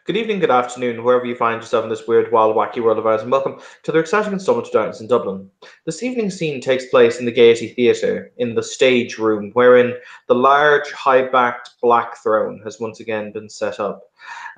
Good evening, good afternoon, wherever you find yourself in this weird, wild, wacky world of ours, and welcome to the exciting installment of Darkness in Dublin. This evening's scene takes place in the Gaiety Theatre, in the stage room, wherein the large, high-backed black throne has once again been set up,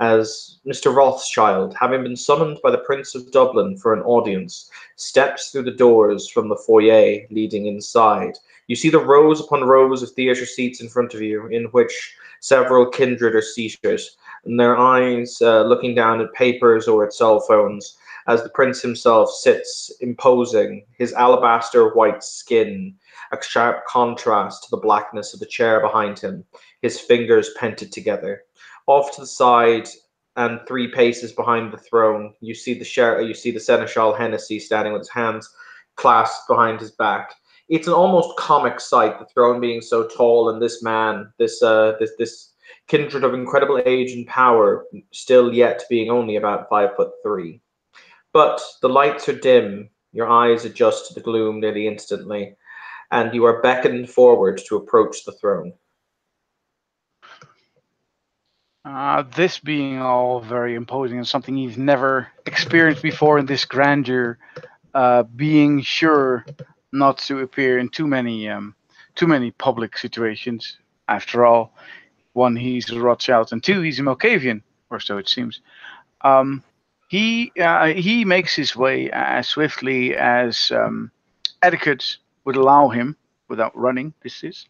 as Mr. Rothschild, having been summoned by the Prince of Dublin for an audience, steps through the doors from the foyer leading inside. You see the rows upon rows of theatre seats in front of you, in which several kindred are seated, and their eyes looking down at papers or at cell phones as the prince himself sits imposing, his alabaster white skin a sharp contrast to the blackness of the chair behind him, his fingers pented together. Off to the side and 3 paces behind the throne, you see the Seneschal Hennessy standing with his hands clasped behind his back. It's an almost comic sight, the throne being so tall, and this man, this kindred of incredible age and power, still yet being only about 5'3". But the lights are dim, your eyes adjust to the gloom nearly instantly, and you are beckoned forward to approach the throne. This being all very imposing and something he's never experienced before in this grandeur, being sure not to appear in too many public situations. After all, one, he's a Rothschild, and two, he's a Malkavian, or so it seems. Um, he makes his way as swiftly as etiquette would allow him, without running. This is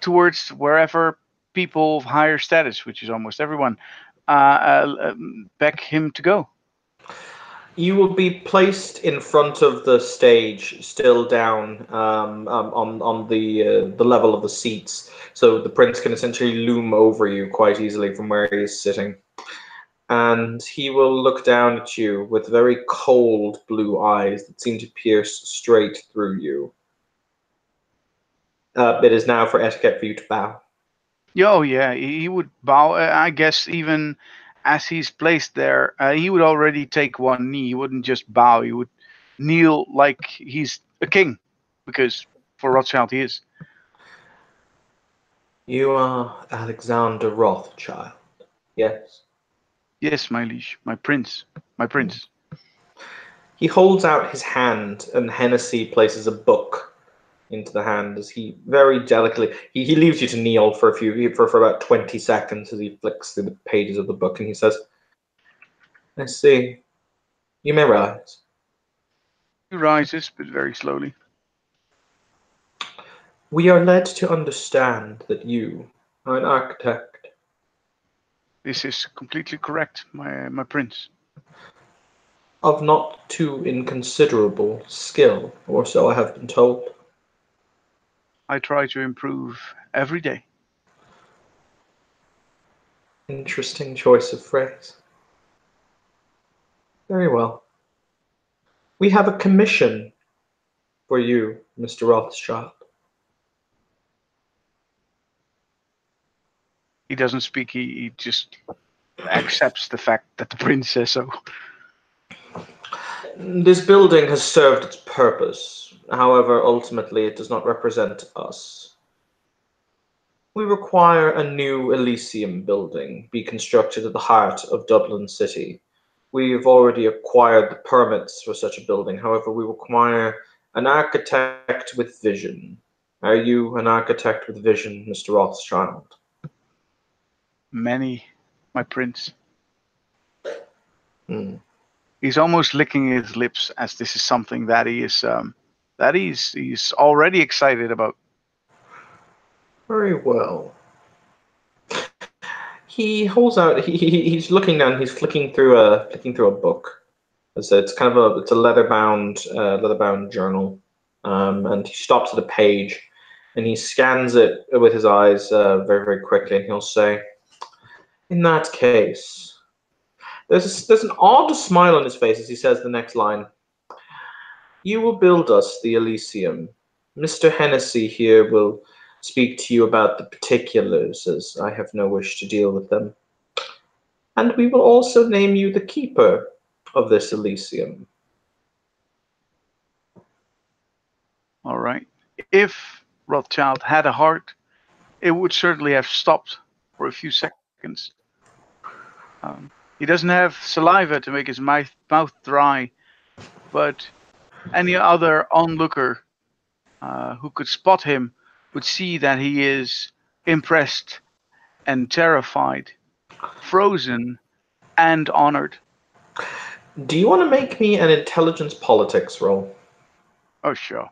towards wherever people of higher status, which is almost everyone, beg him to go. You will be placed in front of the stage, still down on the level of the seats, so the prince can essentially loom over you quite easily from where he is sitting. And he will look down at you with very cold blue eyes that seem to pierce straight through you. It is now for etiquette for you to bow. Oh yeah, he would bow. I guess even as he's placed there, he would already take one knee. He wouldn't just bow. He would kneel like he's a king, because for Rothschild he is. You are Alexander Rothschild, yes? Yes, my liege, my prince, my prince. He holds out his hand, and Hennessy places a book into the hand as he very delicately he leaves you to kneel for for about 20 seconds as he flicks through the pages of the book, and he says, "I see. You may rise." He rises, but very slowly. We are led to understand that you are an architect This is completely correct, my prince. of not too inconsiderable skill, or so I have been told. I try to improve every day. Interesting choice of phrase. Very well. We have a commission for you, Mr. Rothschild. He doesn't speak. He just accepts the fact that the prince says so. This building has served its purpose. However, ultimately, it does not represent us. We require a new Elysium building be constructed at the heart of Dublin City. We've already acquired the permits for such a building. However, we require an architect with vision. Are you an architect with vision, Mr. Rothschild? Many, my prince. Hmm. He's almost licking his lips as this is something that he's already excited about. Very well. He holds out. He's looking down. He's flicking through a book. It's kind of a leather bound journal, and he stops at a page, and he scans it with his eyes very quickly, and he'll say, "In that case, there's an odd smile on his face as he says the next line. You will build us the Elysium. Mr. Hennessy here will speak to you about the particulars, as I have no wish to deal with them. And we will also name you the keeper of this Elysium." All right. If Rothschild had a heart, it would certainly have stopped for a few seconds. He doesn't have saliva to make his mouth dry, but any other onlooker who could spot him would see that he is impressed and terrified, frozen and honored. Do you want to make me an intelligence politics roll? Oh, sure.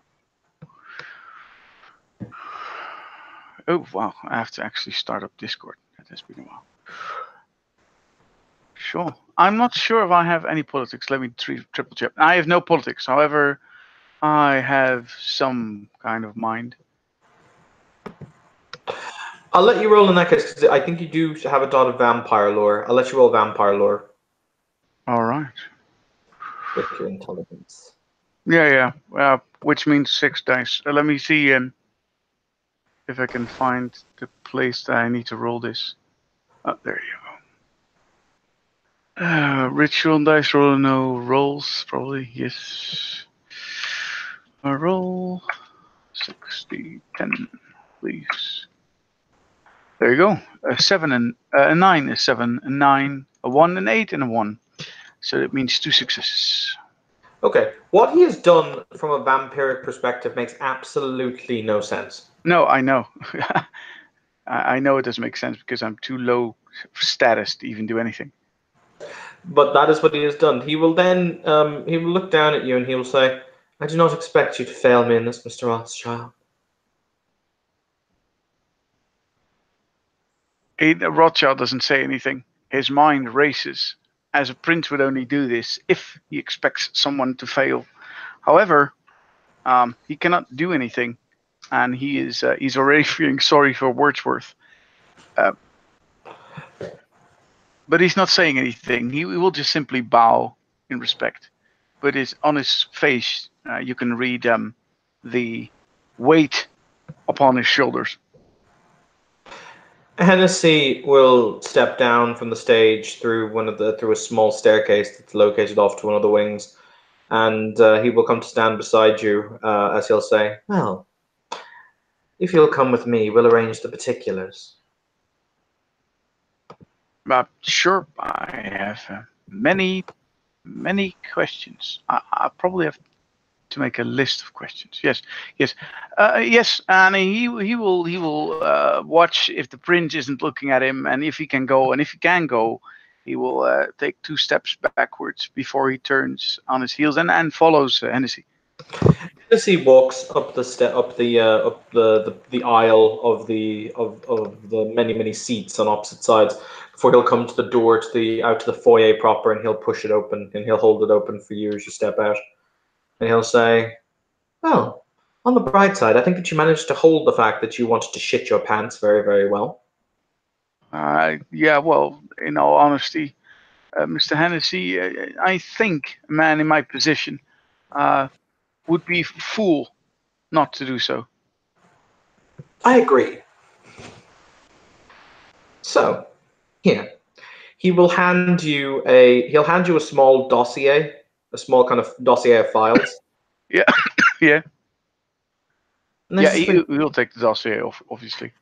Oh, wow. I have to actually start up Discord. That has been a while. Sure. I'm not sure if I have any politics. Let me triple check. I have no politics. However, I have some kind of mind. I'll let you roll in that case, because I think you do have a dot of vampire lore. I'll let you roll vampire lore All right. with your intelligence. Yeah. Which means 6 dice. Let me see if I can find the place that I need to roll this. Oh, there you go. Ritual dice roll, no rolls, probably. Yes. Roll 60, 10, please. There you go. A 7 and a 9, a 7, a 9, a 1, an 8, and a 1. So that means 2 successes. Okay, what he has done from a vampiric perspective makes absolutely no sense. No, I know. I know it doesn't make sense because I'm too low status to even do anything. But that is what he has done. He will then he will look down at you and he will say, "I do not expect you to fail me in this, Mr. Rothschild." Rothschild doesn't say anything. His mind races, as a prince would only do this if he expects someone to fail. However, he cannot do anything, and he's already feeling sorry for Wordsworth. But he's not saying anything. He will just simply bow in respect. But on his face, you can read the weight upon his shoulders. Hennessy will step down from the stage through through a small staircase that's located off to one of the wings, and he will come to stand beside you as he'll say, "Well, if you'll come with me, we'll arrange the particulars." Sure, I have many questions. I probably have to make a list of questions. Yes, and he will watch if the prince isn't looking at him, and if he can go, and if he can go, he will take 2 steps backwards before he turns on his heels and follows Hennessy. Hennessy walks up the aisle of the many seats on opposite sides before he'll come to the door out to the foyer proper, and he'll push it open and he'll hold it open for you as you step out, and he'll say, "Well, on the bright side, I think that you managed to hold the fact that you wanted to shit your pants very, very well." Yeah, well, in all honesty, Mr. Hennessy, I think a man in my position would be a fool not to do so. I agree. So, here, he'll hand you a small dossier, a small kind of dossier of files. Yeah, yeah. Yeah, He'll take the dossier off, obviously.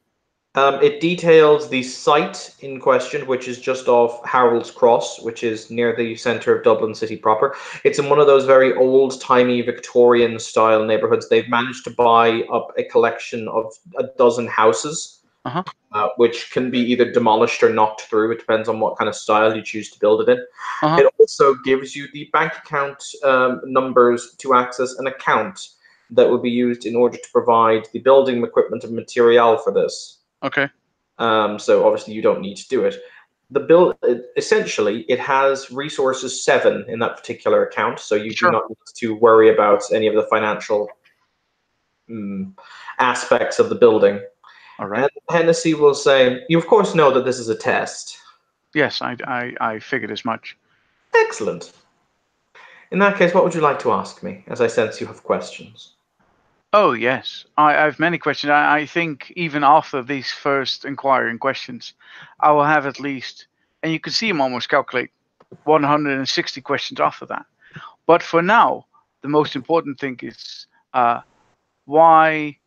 It details the site in question, which is just off Harold's Cross, which is near the centre of Dublin city proper. It's in one of those very old-timey Victorian-style neighbourhoods. They've managed to buy up a collection of a dozen houses, which can be either demolished or knocked through. It depends on what kind of style you choose to build it in. It also gives you the bank account numbers to access an account that will be used in order to provide the building equipment and material for this. Okay. So obviously you don't need to do it. Essentially, it has resources 7 in that particular account, so you do not need to worry about any of the financial aspects of the building. All right. And Hennessy will say, "You of course know that this is a test." Yes, I figured as much. Excellent. In that case, what would you like to ask me, as I sense you have questions? Oh, yes. I have many questions. I think even after these first inquiring questions, I will have at least, and you can see him almost calculate, 160 questions after that. But for now, the most important thing is why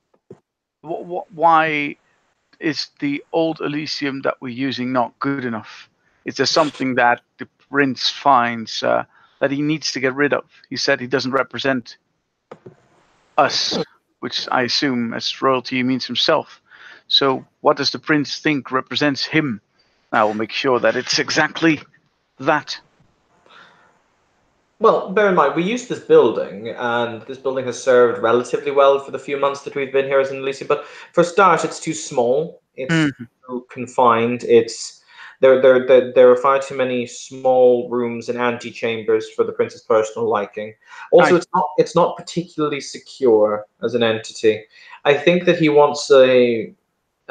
is the old Elysium that we're using not good enough? Is there something that the prince finds that he needs to get rid of. He said he doesn't represent us, which I assume as royalty means himself. So what does the prince think represents him? I will make sure that it's exactly that. Well, bear in mind, we use this building, and this building has served relatively well for the few months that we've been here as an Elysium. But for a start, it's too small. It's Mhm. too confined. There are far too many small rooms and antechambers for the prince's personal liking. Also, I it's not particularly secure as an entity. I think that he wants a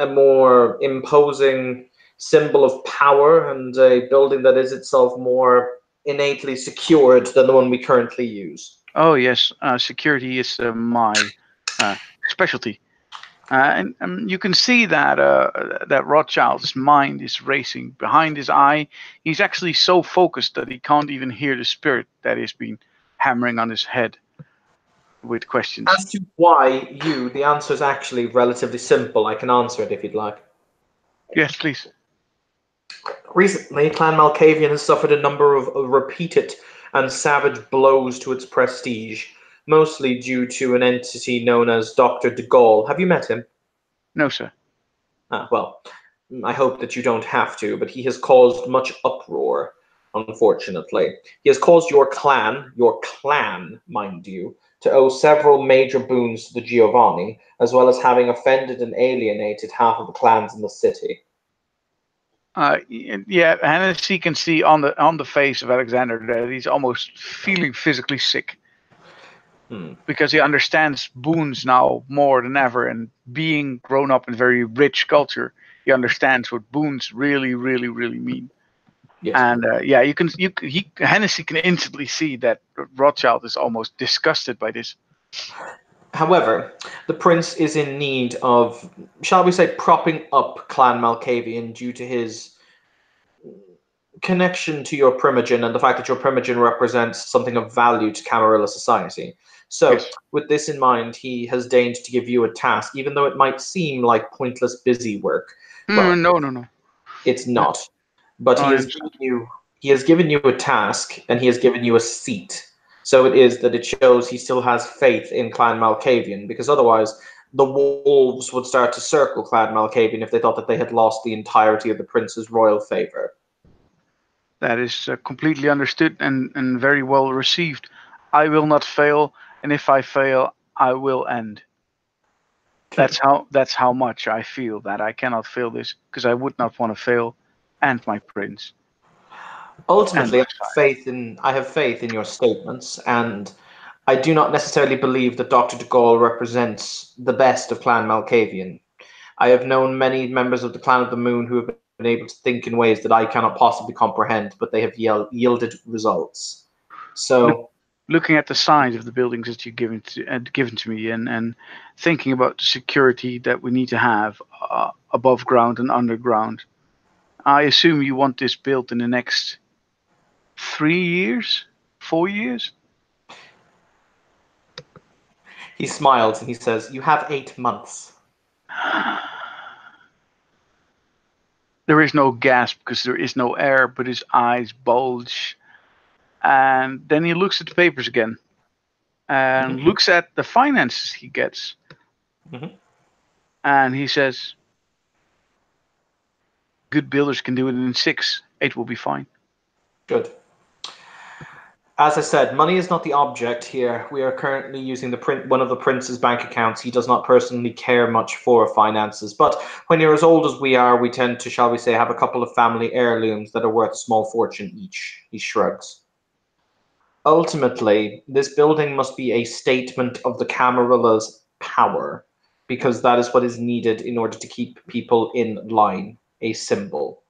more imposing symbol of power and a building that is itself more innately secured than the one we currently use. Oh yes, security is my uh, specialty. And you can see that that Rothschild's mind is racing behind his eye. He's actually so focused that he can't even hear the spirit that has been hammering on his head with questions. As to why the answer is actually relatively simple. I can answer it if you'd like. Yes, please. Recently, Clan Malkavian has suffered a number of repeated and savage blows to its prestige, mostly due to an entity known as Dr. de Gaulle. Have you met him? No, sir. Well, I hope that you don't have to, but he has caused much uproar, unfortunately. He has caused your clan, mind you, to owe several major boons to the Giovanni, as well as having offended and alienated half of the clans in the city. Yeah, Hennessy can see on the face of Alexander that he's almost feeling physically sick because he understands boons now more than ever, and being grown up in very rich culture, he understands what boons really, really, really mean. Yes. And yeah, Hennessy can instantly see that Rothschild is almost disgusted by this. However, the prince is in need of, shall we say, propping up Clan Malkavian due to his connection to your Primogen and the fact that your Primogen represents something of value to Camarilla society. So, Yes. with this in mind, he has deigned to give you a task, even though it might seem like pointless busy work. Well, No, no, no. it's not. But I understand. he has given you a task and he has given you a seat. So it is that it shows he still has faith in Clan Malkavian, because otherwise the wolves would start to circle Clan Malkavian if they thought that they had lost the entirety of the prince's royal favor. That is completely understood and very well received. I will not fail, and if I fail, I will end. That's how much I feel that I cannot fail this, because I would not want to fail, and my prince, and Ultimately, my side. I have faith in your statements, and I do not necessarily believe that Dr. de Gaulle represents the best of Clan Malkavian. I have known many members of the Clan of the Moon who have been able to think in ways that I cannot possibly comprehend, but they have yielded results. Look, So, looking at the size of the buildings that you've given to me, and thinking about the security that we need to have above ground and underground, I assume you want this built in the next 3 years, 4 years. he smiles and he says, "You have 8 months." There is no gasp because there is no air, but his eyes bulge. And then he looks at the papers again and Mhm. looks at the finances he gets. Mhm. And he says, good builders can do it in 6. 8 will be fine. Good. As I said, money is not the object here. We are currently using one of the prince's bank accounts. He does not personally care much for finances, but when you're as old as we are, we tend to, shall we say, have a couple of family heirlooms that are worth a small fortune each. He shrugs. Ultimately, this building must be a statement of the Camarilla's power, because that is what is needed in order to keep people in line. A symbol.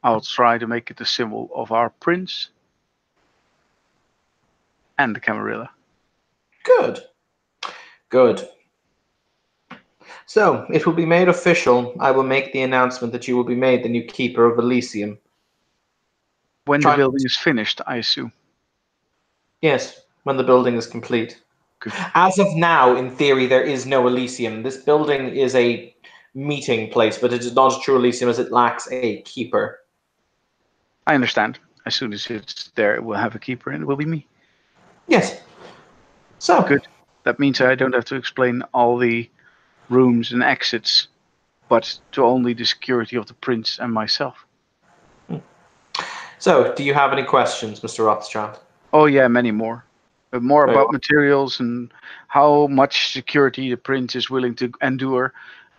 I'll try to make it the symbol of our prince and the Camarilla. Good. Good. So, it will be made official. I will make the announcement that you will be made the new keeper of Elysium. When the Try, building is finished, I assume. yes, when the building is complete. Good. As of now, in theory, there is no Elysium. This building is a meeting place, but it is not a true Elysium as it lacks a keeper. I understand. As soon as it's there, it will have a keeper, and it will be me. Yes. So Good. That means I don't have to explain all the rooms and exits, but to only the security of the prince and myself. So, do you have any questions, Mr. Rothschild? Oh yeah, many more. More Very about well. materials and how much security the prince is willing to endure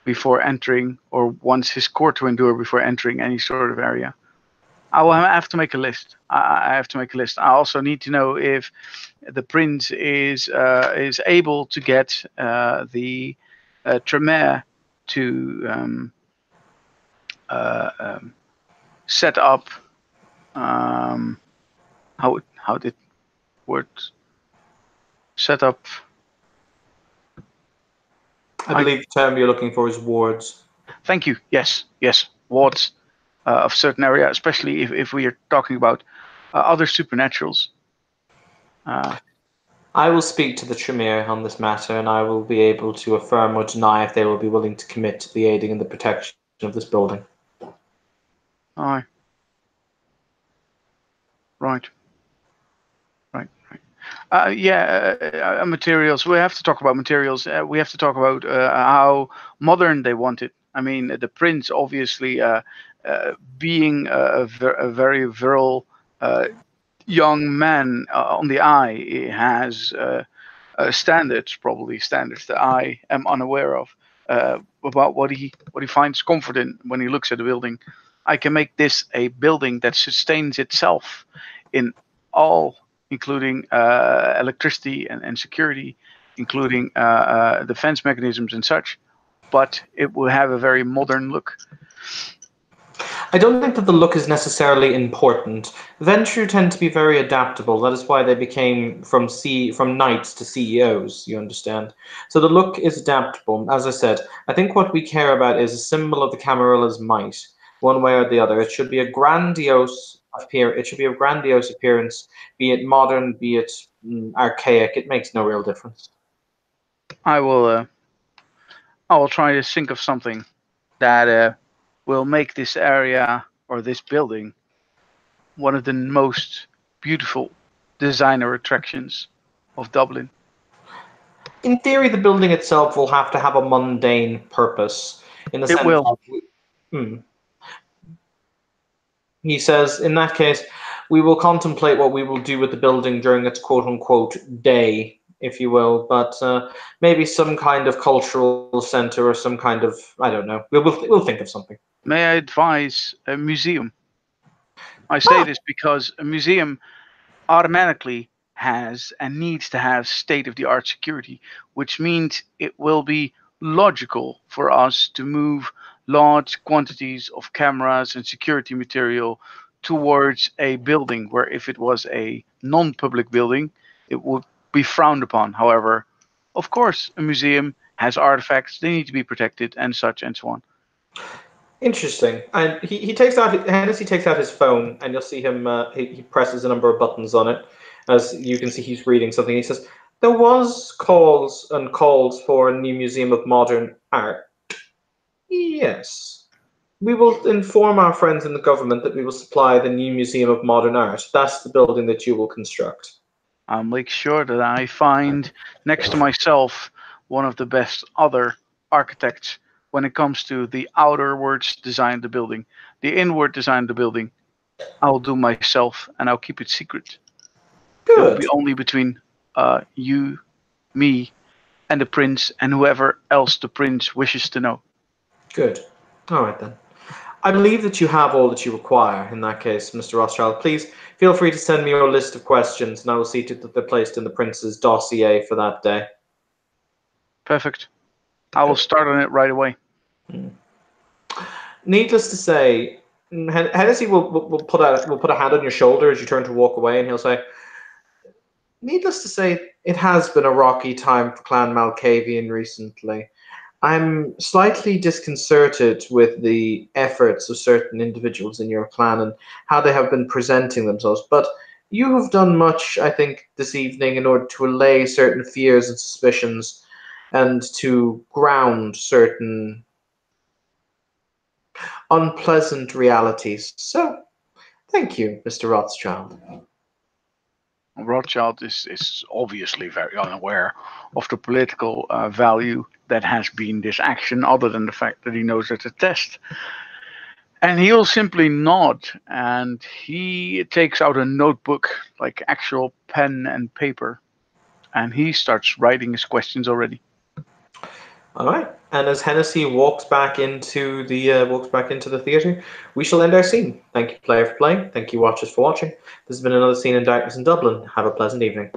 before entering, or wants his court to endure before entering any sort of area. I will have to make a list. I have to make a list. I also need to know if the prince is able to get the Tremere to set up how did word set up. I believe the term you're looking for is wards. Thank you. Yes, wards of certain area, especially if we are talking about other supernaturals. I will speak to the Tremere on this matter, and I will be able to affirm or deny if they will be willing to commit to the aiding and the protection of this building. Aye. Right. Materials. We have to talk about materials. We have to talk about how modern they want it. I mean, the prince obviously being a very virile young man on the eye, he has standards that I am unaware of about what he finds comfort in when he looks at a building. I can make this a building that sustains itself in all, including electricity and security, including defense mechanisms and such, but it will have a very modern look. I don't think that the look is necessarily important. Ventrue tend to be very adaptable. That is why they became from knights to CEOs, you understand. So the look is adaptable. As I said, I think what we care about is a symbol of the Camarilla's might, one way or the other. It should be a grandiose appearance, be it modern, be it archaic. It makes no real difference. I will try to think of something that will make this area or this building one of the most beautiful designer attractions of Dublin. In theory, the building itself will have to have a mundane purpose. In the It sense will. of, he says, in that case, we will contemplate what we will do with the building during its quote-unquote day, if you will, but maybe some kind of cultural center or some kind of, I don't know. We'll think of something. May I advise a museum? I say this because a museum automatically has and needs to have state-of-the-art security, which means it will be logical for us to move large quantities of cameras and security material towards a building where if it was a non-public building, it would be frowned upon. However, of course, a museum has artifacts, they need to be protected and such and so on. Interesting. And Hennessy takes out his phone, and you'll see him, he presses a number of buttons on it. As you can see, he's reading something. He says, there was calls for a new museum of modern art. Yes. We will inform our friends in the government that we will supply the new Museum of Modern Art. That's the building that you will construct. I'll make sure that I find next to myself one of the best other architects when it comes to the outerwards design of the building. The inward design of the building, I'll do myself and I'll keep it secret. Good. It will be only between you, me, and the prince, and whoever else the prince wishes to know. Good. All right then. I believe that you have all that you require in that case, Mr. Rothschild. Please feel free to send me your list of questions, and I will see to that they're placed in the prince's dossier for that day. Perfect. I will start on it right away. Needless to say, Hennessy will put a hand on your shoulder as you turn to walk away, and he'll say, needless to say, it has been a rocky time for Clan Malkavian recently. I'm slightly disconcerted with the efforts of certain individuals in your clan and how they have been presenting themselves, but you have done much, I think, this evening in order to allay certain fears and suspicions and to ground certain unpleasant realities. So, thank you, Mr. Rothschild. Rothschild is obviously very unaware of the political value that has been this action, other than the fact that he knows it's a test. And he'll simply nod, and he takes out a notebook, like actual pen and paper, and he starts writing his questions already. All right. And as Hennessy walks back into the theater, we shall end our scene. Thank you, player, for playing. Thank you, watchers, for watching. This has been another scene in Darkness in Dublin. Have a pleasant evening.